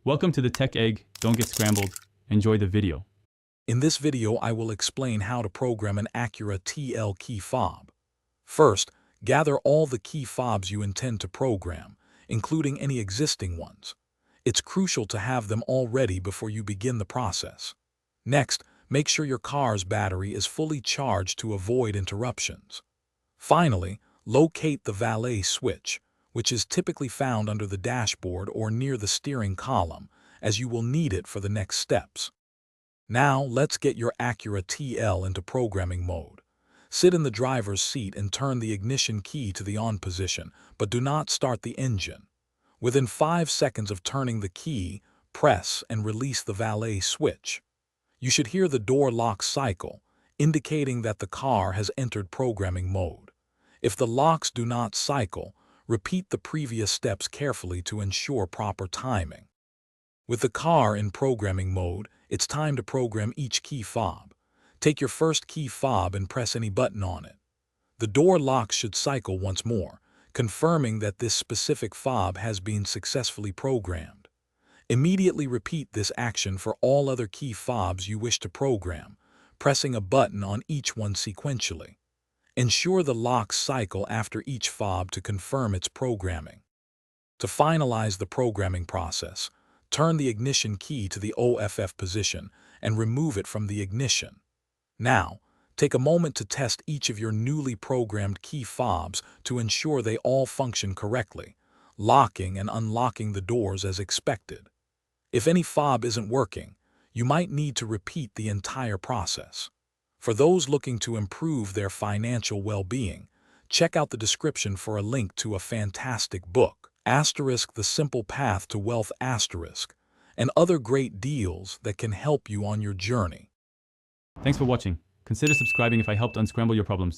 Welcome to the Tech Egg. Don't get scrambled. Enjoy the video. In this video, I will explain how to program an Acura TL key fob. First, gather all the key fobs you intend to program, including any existing ones. It's crucial to have them all ready before you begin the process. Next, make sure your car's battery is fully charged to avoid interruptions. Finally, locate the valet switch, which is typically found under the dashboard or near the steering column, as you will need it for the next steps. Now, let's get your Acura TL into programming mode. Sit in the driver's seat and turn the ignition key to the on position, but do not start the engine. Within 5 seconds of turning the key, press and release the valet switch. You should hear the door lock cycle, indicating that the car has entered programming mode. If the locks do not cycle, repeat the previous steps carefully to ensure proper timing. With the car in programming mode, it's time to program each key fob. Take your first key fob and press any button on it. The door lock should cycle once more, confirming that this specific fob has been successfully programmed. Immediately repeat this action for all other key fobs you wish to program, pressing a button on each one sequentially. Ensure the locks cycle after each fob to confirm its programming. To finalize the programming process, turn the ignition key to the OFF position and remove it from the ignition. Now, take a moment to test each of your newly programmed key fobs to ensure they all function correctly, locking and unlocking the doors as expected. If any fob isn't working, you might need to repeat the entire process. For those looking to improve their financial well-being, check out the description for a link to a fantastic book, The Simple Path to Wealth, and other great deals that can help you on your journey. Thanks for watching. Consider subscribing if I helped unscramble your problems.